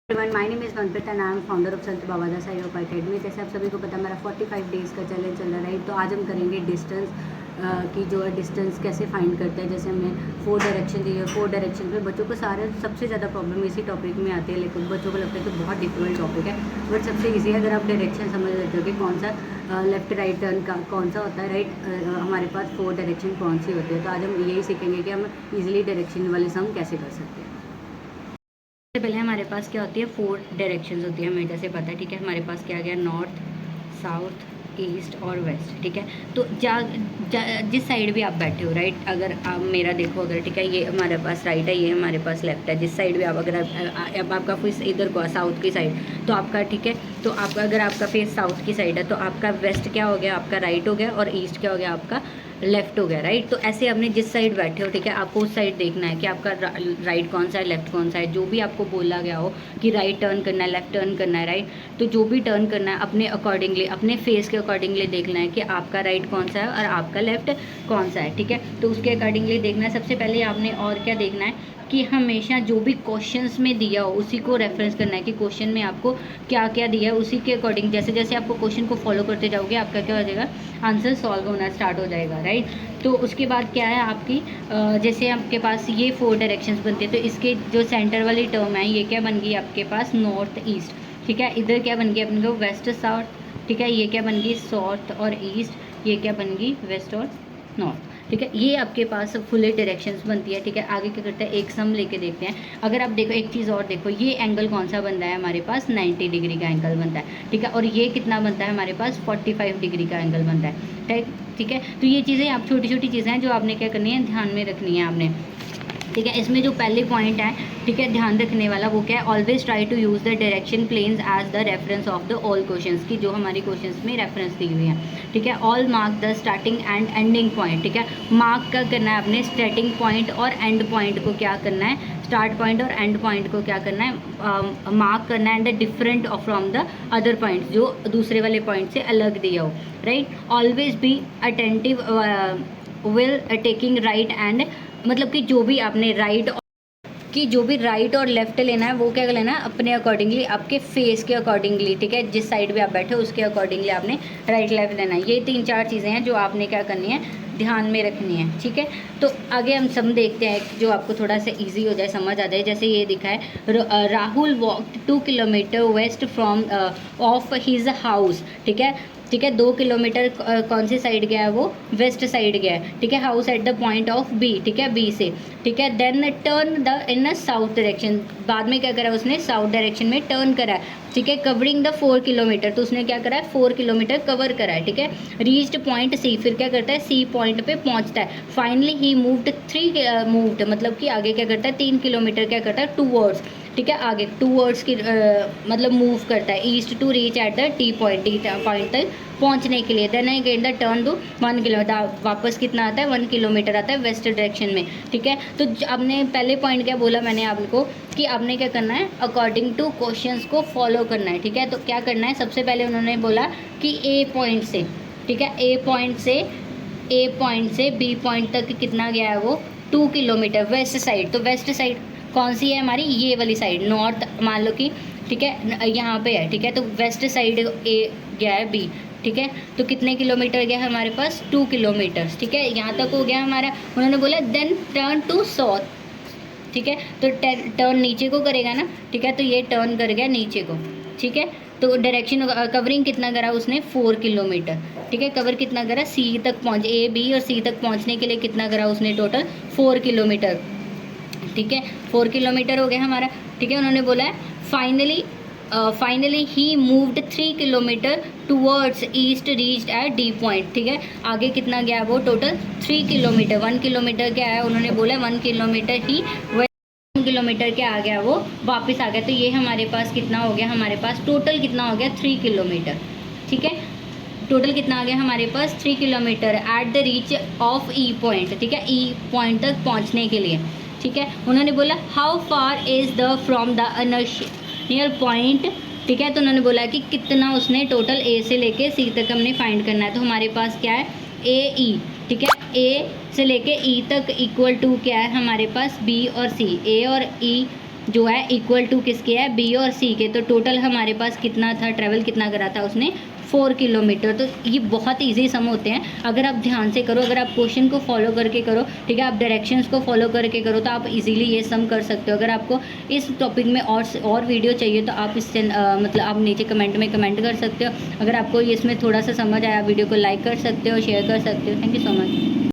Everyone, my name is Manpreet and I am founder of Sant बाबादास yoga academy. जैसे आप सभी को पता है मेरा 45 डेज़ का चैलेंज चल रहा है, राइट। तो आज हम करेंगे डिस्टेंस की जो है डिस्टेंस कैसे फाइंड करते हैं। जैसे हमने 4 डायरेक्शन दी है, 4 डायरेक्शन पे बच्चों को सारे सबसे ज़्यादा प्रॉब्लम इसी टॉपिक में आती है, लेकिन बच्चों को लगता है कि बहुत डिफिकल्ट टॉपिक है, बट सबसे ईजी है अगर आप डायरेक्शन समझ लेते हो कि कौन सा लेफ्ट राइट टर्न का कौन सा होता है, राइट। हमारे पास 4 डायरेक्शन कौन सी होती है। तो आज हम यही सीखेंगे कि हम ईजिली डायरेक्शन वाले सम कैसे कर सकते हैं। सबसे पहले हमारे पास क्या होती है, 4 डायरेक्शंस होती है, हमें जैसे पता है, ठीक है। हमारे पास क्या आ गया, नॉर्थ, साउथ, ईस्ट और वेस्ट, ठीक है। तो जिस साइड भी आप बैठे हो, राइट, अगर आप मेरा देखो, अगर ठीक है, ये हमारे पास राइट है, ये हमारे पास लेफ्ट है। जिस साइड भी आप अगर अब आपका फेस इधर को साउथ की साइड, तो आपका ठीक है, तो आपका अगर आपका फेस साउथ की साइड है तो आपका वेस्ट क्या हो गया, आपका राइट हो गया, और ईस्ट क्या हो गया, आपका लेफ्ट हो गया, राइट। तो ऐसे आपने जिस साइड बैठे हो, ठीक है, आपको उस साइड देखना है कि आपका राइट कौन सा है, लेफ्ट कौन सा है। जो भी आपको बोला गया हो कि राइट टर्न करना है, लेफ्ट टर्न करना है, राइट, तो जो भी टर्न करना है अपने अकॉर्डिंगली, अपने फेस के अकॉर्डिंगली देखना है कि आपका राइट कौन सा है और आपका लेफ्ट कौन सा है, ठीक है। तो उसके अकॉर्डिंगली देखना है। सबसे पहले आपने और क्या देखना है कि हमेशा जो भी क्वेश्चंस में दिया हो उसी को रेफरेंस करना है कि क्वेश्चन में आपको क्या क्या दिया है, उसी के अकॉर्डिंग जैसे जैसे आपको क्वेश्चन को फॉलो करते जाओगे आपका क्या हो जाएगा, आंसर सॉल्व होना स्टार्ट हो जाएगा, राइट। तो उसके बाद क्या है आपकी जैसे आपके पास ये 4 डायरेक्शंस बनते हैं, तो इसके जो सेंटर वाली टर्म है ये क्या बन गई आपके पास, नॉर्थ ईस्ट, ठीक है। इधर क्या बन गया अपने को, वेस्ट साउथ, ठीक है। ये क्या बन गई, साउथ और ईस्ट। ये क्या बन गई, वेस्ट और नॉर्थ, ठीक है। ये आपके पास फुल डायरेक्शंस बनती है, ठीक है। आगे क्या करते हैं, एक सम लेके देखते हैं। अगर आप देखो एक चीज़ और देखो, ये एंगल कौन सा बनता है हमारे पास, 90 डिग्री का एंगल बनता है, ठीक है। और ये कितना बनता है हमारे पास, 45 डिग्री का एंगल बनता है, ठीक है। तो ये चीज़ें आप छोटी छोटी चीज़ें हैं जो आपने क्या करनी है, ध्यान में रखनी है आपने, ठीक है। इसमें जो पहले पॉइंट है, ठीक है, ध्यान रखने वाला वो क्या है, always try to use the direction planes as the reference of the all questions की जो हमारी क्वेश्चंस में रेफरेंस दी हुई है, ठीक है। All mark the starting and ending point, ठीक है। मार्क क्या करना है अपने स्टार्टिंग पॉइंट और एंड पॉइंट को क्या करना है, स्टार्ट पॉइंट और एंड पॉइंट को क्या करना है, मार्क करना है, and different from the other points जो दूसरे वाले पॉइंट से अलग दिया हो, right. Always be attentive will taking right and, मतलब कि जो भी आपने राइट और लेफ्ट लेना है वो क्या लेना है अपने अकॉर्डिंगली, आपके फेस के अकॉर्डिंगली, ठीक है। जिस साइड भी आप बैठे हो उसके अकॉर्डिंगली आपने राइट लेफ्ट लेना है। ये 3-4 चीज़ें हैं जो आपने क्या करनी है, ध्यान में रखनी है, ठीक है। तो आगे हम सम देखते हैं जो आपको थोड़ा सा इजी हो जाए, समझ आ जाए। जैसे ये दिखा है, Rahul walk 2 kilometre west from of his house, ठीक है, ठीक है। 2 किलोमीटर कौन सी साइड गया है, वो वेस्ट साइड गया है, ठीक है। House at the point of B, ठीक है, बी से, ठीक है। Then turn the in south direction, बाद में क्या करा उसने, साउथ डायरेक्शन में टर्न करा है, ठीक है। कवरिंग द 4 किलोमीटर, तो उसने क्या करा है, 4 किलोमीटर कवर करा है, ठीक है। रीच्ड पॉइंट सी, फिर क्या करता है, सी पॉइंट पे पहुंचता है। फाइनली ही मूव्ड मतलब कि आगे क्या करता है, 3 किलोमीटर क्या करता है, टूवर्ड्स, ठीक है, आगे टूवर्ड्स की मतलब मूव करता है east to reach at the T point तक पहुंचने के लिए। Then again the turn to 1 kilometre, वापस कितना आता है, 1 किलोमीटर आता है वेस्ट डायरेक्शन में, ठीक है। तो आपने पहले पॉइंट क्या बोला मैंने आपको कि आपने क्या करना है, अकॉर्डिंग टू क्वेश्चंस को फॉलो करना है, ठीक है। तो क्या करना है, सबसे पहले उन्होंने बोला कि ए पॉइंट से, ठीक है, ए पॉइंट से बी पॉइंट तक कितना गया है, वो 2 किलोमीटर वेस्ट साइड। तो वेस्ट साइड कौन सी है हमारी, ये वाली साइड, नॉर्थ मान लो कि, ठीक है, यहाँ पे है, ठीक है। तो वेस्ट साइड ए गया है बी, ठीक है। तो कितने किलोमीटर गया है हमारे पास, 2 किलोमीटर, ठीक है, यहाँ तक हो गया हमारा। उन्होंने बोला देन टर्न टू साउथ, ठीक है। तो टर्न नीचे को करेगा ना, ठीक है। तो ये टर्न कर गया नीचे को, ठीक है। तो डायरेक्शन कवरिंग कितना करा उसने, 4 किलोमीटर, ठीक है। कवर कितना करा, सी तक पहुँच, ए बी और सी तक पहुँचने के लिए कितना करा उसने, टोटल 4 किलोमीटर, ठीक है। 4 किलोमीटर हो गया हमारा, ठीक है। उन्होंने बोला है finally he moved 3 kilometre towards east reached eight D point, ठीक है। आगे कितना गया वो, टोटल 3 किलोमीटर, 1 किलोमीटर क्या है, उन्होंने बोला 1 किलोमीटर ही 1 किलोमीटर क्या आ गया, वो वापस आ गया। तो ये हमारे पास कितना हो गया, हमारे पास टोटल कितना हो गया, 3 किलोमीटर, ठीक है। टोटल कितना आ गया हमारे पास, 3 kilometre at the reach of E point, ठीक है, ई पॉइंट तक पहुंचने के लिए, ठीक है। उन्होंने बोला how far is the from the near point, ठीक है। तो उन्होंने बोला कि कितना उसने टोटल ए से लेके सी तक हमने फाइंड करना है। तो हमारे पास क्या है, ए ई, ठीक है, ए से लेके ई तक इक्वल टू क्या है हमारे पास, बी और सी, ए और ई जो है इक्वल टू किसके है, बी और सी के। तो टोटल हमारे पास कितना था, ट्रैवल कितना करा था उसने, 4 किलोमीटर। तो ये बहुत ईजी सम होते हैं, अगर आप ध्यान से करो, अगर आप क्वेश्चन को फॉलो करके करो, ठीक है, आप डायरेक्शंस को फॉलो करके करो, तो आप इजीली ये सम कर सकते हो। अगर आपको इस टॉपिक में और वीडियो चाहिए तो आप इससे मतलब आप नीचे कमेंट में कमेंट कर सकते हो। अगर आपको इसमें थोड़ा सा समझ आया, वीडियो को लाइक कर सकते हो, शेयर कर सकते हो। Thank you so much.